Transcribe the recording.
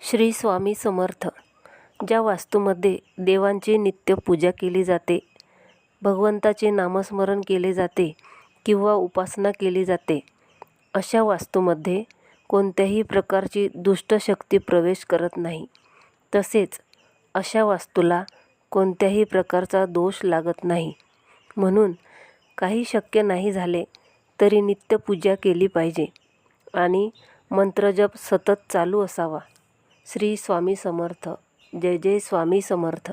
श्री स्वामी समर्थ. ज्या वास्तूमध्ये देवांची नित्य पूजा केली जाते, भगवंताचे नामस्मरण केले जाते किंवा उपासना केली जाते, अशा वास्तूमध्ये कोणत्याही प्रकारची दुष्ट शक्ती प्रवेश करत नाही. तसेच अशा वास्तूला कोणत्याही प्रकारचा दोष लागत नाही. म्हणून काही शक्य नाही झाले तरी नित्यपूजा केली पाहिजे आणि मंत्रजप सतत चालू असावा. श्री स्वामी समर्थ. जय जय स्वामी समर्थ.